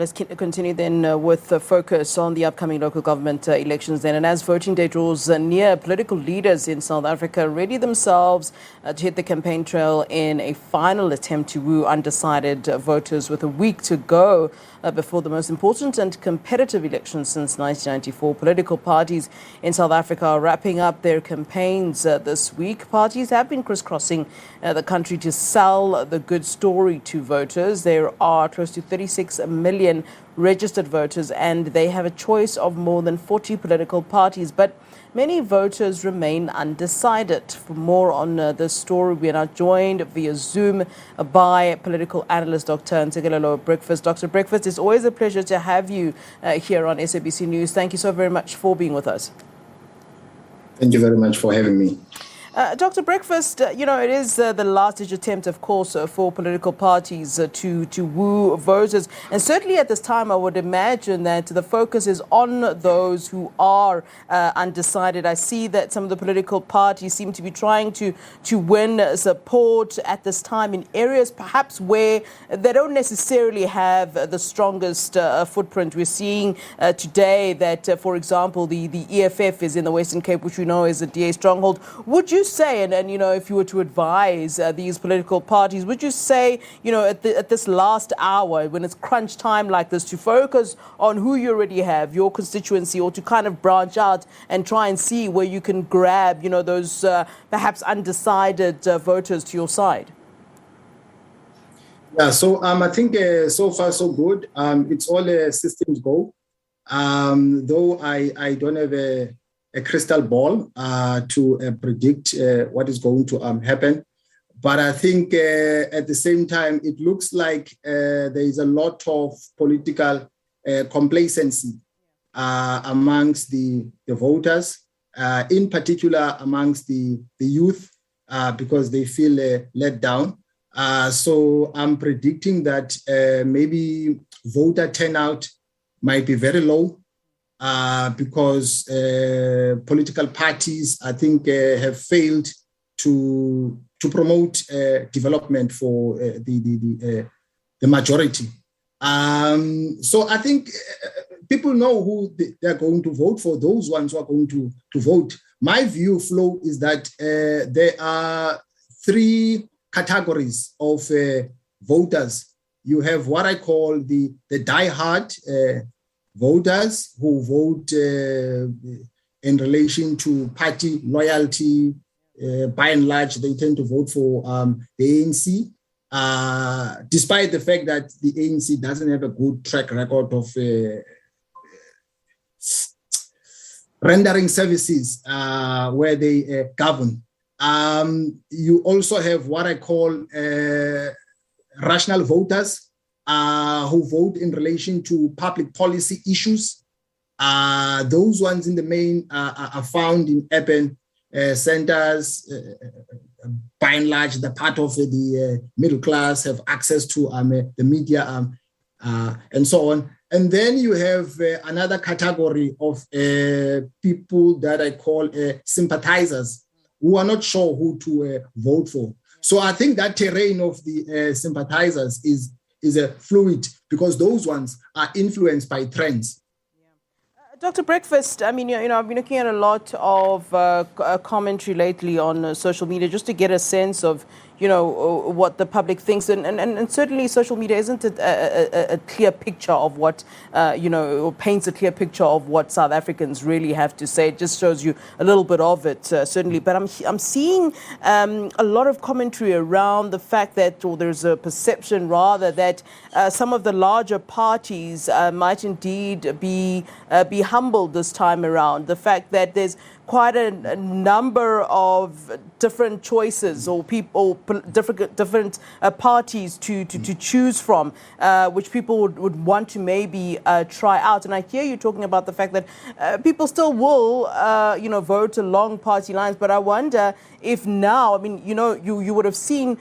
Let's continue then with the focus on the upcoming local government elections then. And as voting day draws near, political leaders in South Africa ready themselves to hit the campaign trail in a final attempt to woo undecided voters with a week to go before the most important and competitive election since 1994. Political parties in South Africa are wrapping up their campaigns this week. Parties have been crisscrossing the country to sell the good story to voters. There are close to 36 million registered voters and they have a choice of more than 40 political parties. But many voters remain undecided. For more on this story, we are now joined via Zoom by political analyst Dr Ntsikelelo Breakfast. Dr. Breakfast, it's always a pleasure to have you here on SABC News. Thank you so very much for being with us. Thank you very much for having me. Dr. Breakfast, it is the last-ditch attempt, of course, for political parties to woo voters. And certainly at this time, I would imagine that the focus is on those who are undecided. I see that some of the political parties seem to be trying to win support at this time in areas perhaps where they don't necessarily have the strongest footprint. We're seeing today that, for example, the EFF is in the Western Cape, which we know is a DA stronghold. Would you say, and if you were to advise these political parties, would you say, at this last hour, when it's crunch time like this, to focus on who you already have, your constituency, or to kind of branch out and try and see where you can grab, those perhaps undecided voters to your side? Yeah, so I think so far so good. It's all a systems go. Though I don't have a crystal ball to predict what is going to happen. But I think at the same time, it looks like there is a lot of political complacency amongst the voters, in particular amongst the youth, because they feel let down. So I'm predicting that maybe voter turnout might be very low. Because political parties, I think, have failed to promote development for the majority. So I think people know who they're going to vote for, those ones who are going to vote. My view, Flo, is that there are three categories of voters. You have what I call the die-hard voters who vote in relation to party loyalty. By and large, they tend to vote for the ANC, despite the fact that the ANC doesn't have a good track record of rendering services where they govern. You also have what I call rational voters, who vote in relation to public policy issues. Those ones in the main are found in urban centers. By and large, the part of the middle class have access to the media and so on. And then you have another category of people that I call sympathizers, who are not sure who to vote for. So I think that terrain of the sympathizers is a fluid, because those ones are influenced by trends. Dr. Breakfast, I've been looking at a lot of commentary lately on social media just to get a sense of, what the public thinks. And certainly social media isn't a clear picture of what, or paints a clear picture of what South Africans really have to say. It just shows you a little bit of it, certainly. But I'm seeing a lot of commentary around the fact that, or there's a perception rather, that some of the larger parties might indeed be humbled this time around. The fact that there's quite a number of different choices or different parties to choose from, which people would want to maybe try out. And I hear you talking about the fact that people still will, vote along party lines. But I wonder if now, you would have seen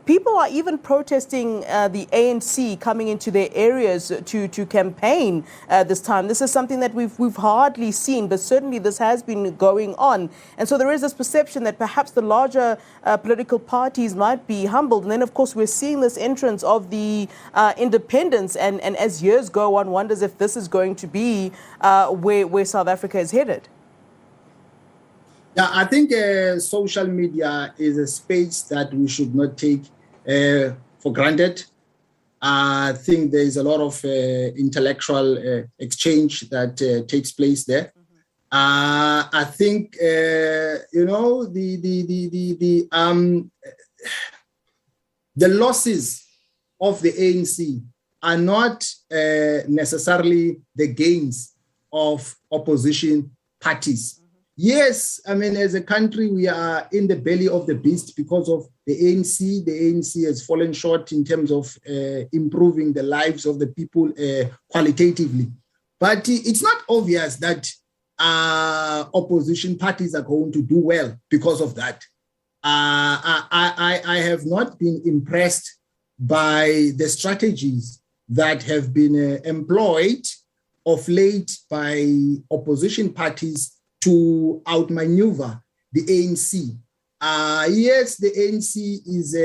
people are even protesting the ANC coming into their areas to campaign this time. This is something that we've hardly seen, but certainly this has been going on. And so there is this perception that perhaps the larger political parties might be humbled. And then, of course, we're seeing this entrance of the independents. And as years go on, wonders if this is going to be where South Africa is headed. Yeah, I think social media is a space that we should not take for granted. I think there is a lot of intellectual exchange that takes place there. I think the losses of the ANC are not necessarily the gains of opposition parties. Yes, I mean, as a country, we are in the belly of the beast because of the ANC. The ANC has fallen short in terms of improving the lives of the people qualitatively. But it's not obvious that opposition parties are going to do well because of that. I have not been impressed by the strategies that have been employed of late by opposition parties to outmaneuver the ANC. Yes, the ANC is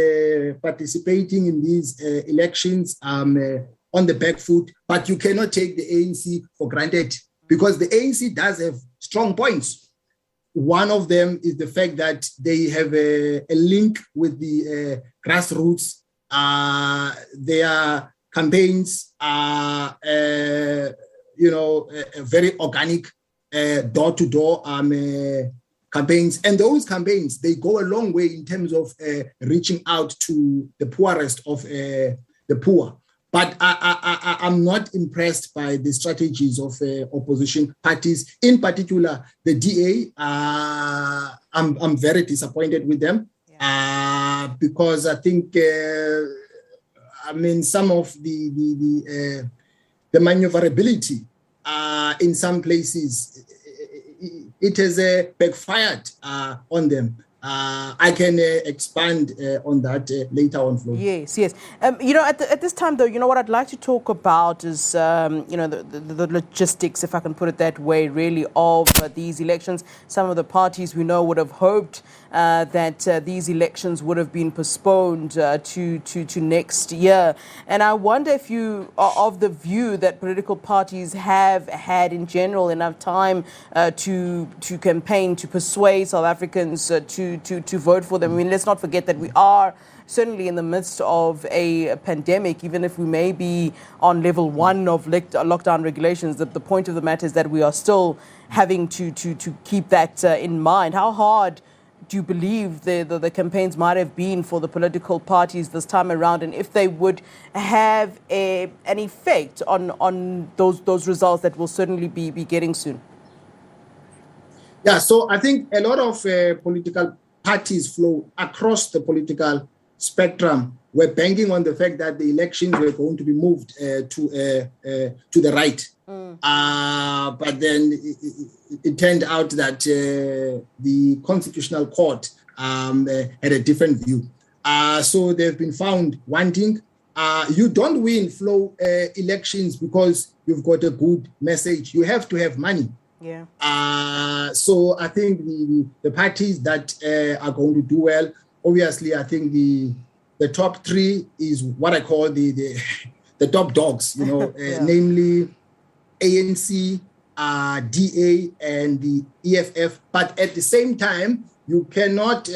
participating in these elections on the back foot, but you cannot take the ANC for granted because the ANC does have strong points. One of them is the fact that they have a link with the grassroots. Their campaigns are, very organic. Door-to-door campaigns. And those campaigns, they go a long way in terms of reaching out to the poorest of the poor. But I'm not impressed by the strategies of opposition parties, in particular the DA. I'm very disappointed with them because I think, some of the maneuverability in some places, it has backfired on them. I can expand on that later on, Flo. Yes. At this time, though, what I'd like to talk about is, the logistics, if I can put it that way, really, of these elections. Some of the parties we know would have hoped that these elections would have been postponed to next year. And I wonder if you are of the view that political parties have had, in general, enough time to campaign, to persuade South Africans to vote for them. I mean, let's not forget that we are certainly in the midst of a pandemic, even if we may be on level 1 of lockdown regulations. The point of the matter is that we are still having to keep that in mind. How hard do you believe the campaigns might have been for the political parties this time around, and if they would have an effect on those results that we'll certainly be getting soon? Yeah, so I think a lot of political parties flow across the political spectrum were banking on the fact that the elections were going to be moved to the right. But then it turned out that the Constitutional Court had a different view. So they've been found wanting. You don't win flow elections because you've got a good message. You have to have money. Yeah. So I think the parties that are going to do well, obviously, I think the top 3 is what I call the top dogs, yeah. Namely ANC, DA, and the EFF. But at the same time, you cannot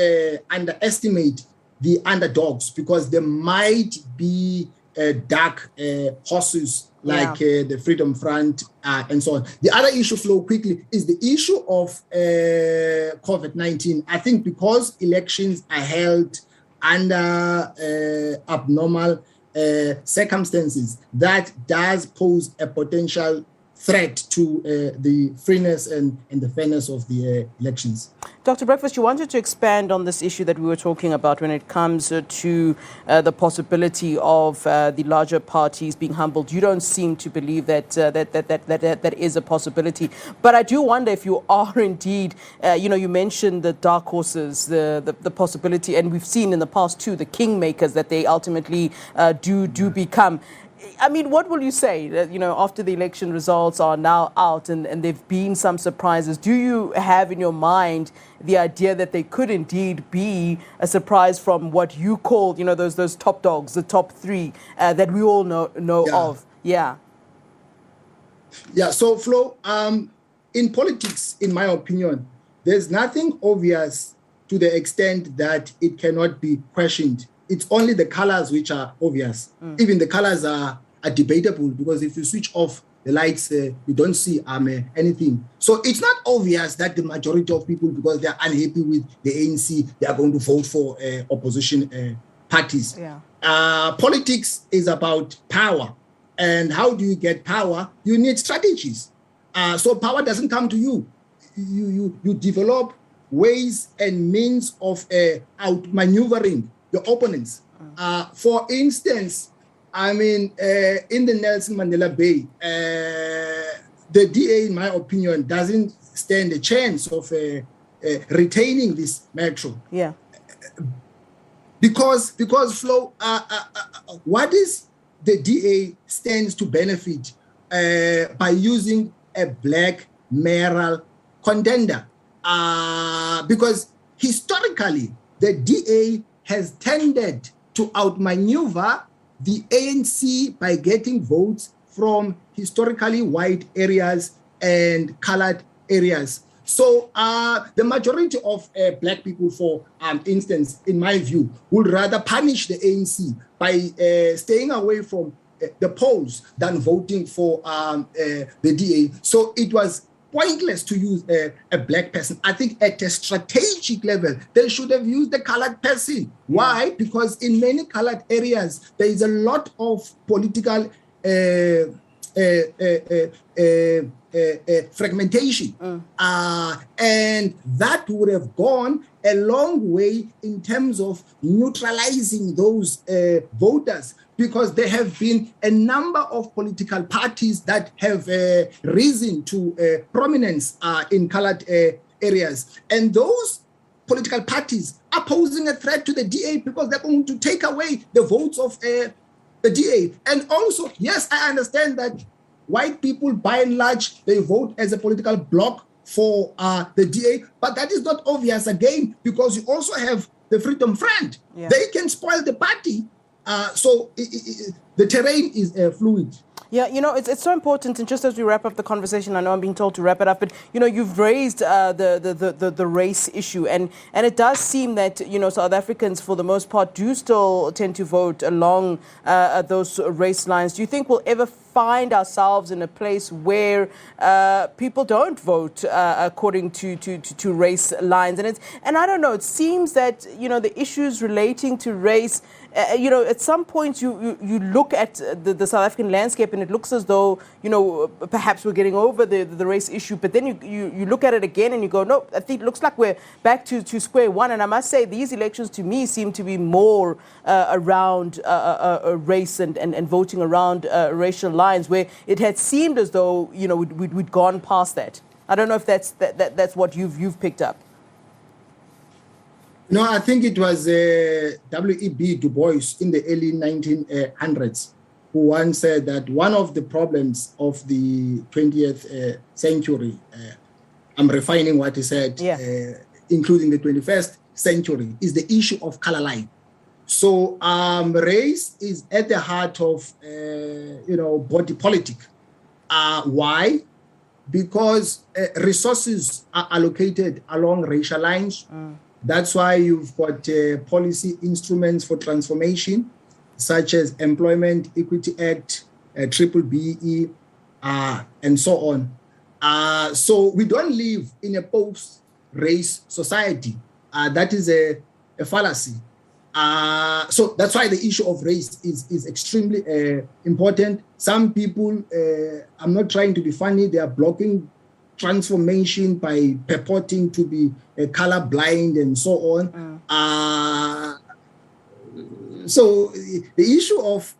underestimate the underdogs because there might be dark horses like the Freedom Front and so on. The other issue, Flo, quickly, is the issue of COVID-19. I think because elections are held under abnormal circumstances, that does pose a potential threat to the freeness and the fairness of the elections. Dr. Breakfast, you wanted to expand on this issue that we were talking about when it comes to the possibility of the larger parties being humbled. You don't seem to believe that is a possibility. But I do wonder if you are indeed, you mentioned the dark horses, the possibility, and we've seen in the past too, the kingmakers that they ultimately do become. I mean, what will you say that, after the election results are now out and there've been some surprises? Do you have in your mind the idea that they could indeed be a surprise from what you call, those top dogs, the top three that we all know of? Yeah. Yeah. So, Flo, in politics, in my opinion, there's nothing obvious to the extent that it cannot be questioned. It's only the colors which are obvious. Even the colors are debatable, because if you switch off the lights, you don't see anything. So it's not obvious that the majority of people, because they're unhappy with the ANC, they are going to vote for opposition parties. Yeah. Politics is about power. And how do you get power? You need strategies. So power doesn't come to you. You develop ways and means of outmaneuvering your opponents. For instance, I mean, in the Nelson Mandela Bay, the DA, in my opinion, doesn't stand a chance of retaining this metro. Yeah. Because Flo, what is the DA stands to benefit by using a black mayoral contender? Because historically, the DA has tended to outmaneuver the ANC by getting votes from historically white areas and colored areas. So the majority of black people, for instance, in my view, would rather punish the ANC by staying away from the polls than voting for the DA. So it was pointless to use a black person. I think at a strategic level, they should have used the colored person. Why? Because in many colored areas, there is a lot of political fragmentation. And that would have gone a long way in terms of neutralizing those voters, because there have been a number of political parties that have risen to prominence in colored areas. And those political parties are posing a threat to the DA because they're going to take away the votes of the DA. And also, yes, I understand that white people, by and large, they vote as a political bloc for the DA, but that is not obvious again, because you also have the Freedom Front. Yeah. They can spoil the party. So the terrain is fluid. Yeah, it's so important. And just as we wrap up the conversation, I know I'm being told to wrap it up, but you've raised the race issue, and it does seem that South Africans, for the most part, do still tend to vote along those race lines. Do you think we'll ever find ourselves in a place where people don't vote according to race lines? And I don't know. It seems that the issues relating to race. At some point you look at the South African landscape and it looks as though, perhaps we're getting over the race issue. But then you look at it again and you go, no, I think it looks like we're back to square one. And I must say, these elections to me seem to be more around race and voting around racial lines, where it had seemed as though, we'd gone past that. I don't know if that's what you've picked up. No, I think it was W.E.B. Du Bois in the early 1900s who once said that one of the problems of the 20th century, I'm refining what he said, including the 21st century, is the issue of color line. So race is at the heart of, body politic. Why? Because resources are allocated along racial lines. That's why you've got policy instruments for transformation, such as Employment Equity Act, Triple BE, and so on. So we don't live in a post-race society. That is a fallacy. So that's why the issue of race is extremely important. Some people, I'm not trying to be funny, they are blocking transformation by purporting to be color blind and so on. So the issue of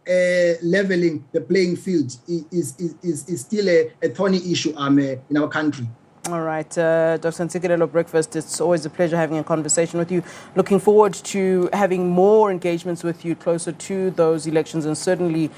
leveling the playing field is still a thorny issue in our country. All right, Dr. Ntsikelelo Breakfast, it's always a pleasure having a conversation with you. Looking forward to having more engagements with you closer to those elections and certainly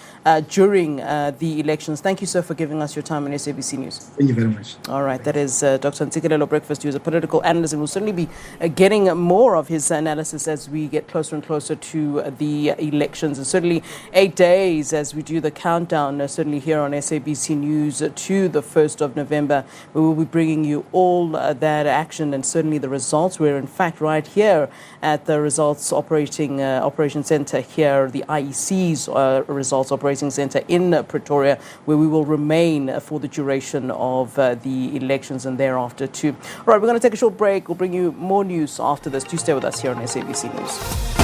during the elections. Thank you, sir, for giving us your time on SABC News. Thank you very much. All right, that is Dr. Ntsikelelo Breakfast, who is a political analyst, and we'll certainly be getting more of his analysis as we get closer and closer to the elections. And certainly 8 days as we do the countdown, certainly here on SABC News to the 1st of November, we will be bringing you all that action and certainly the results. We're in fact right here at the results operation center here, the IEC's results operating center in Pretoria, where we will remain for the duration of the elections and thereafter too. All right, we're going to take a short break. We'll bring you more news after this. Do stay with us here on SABC News.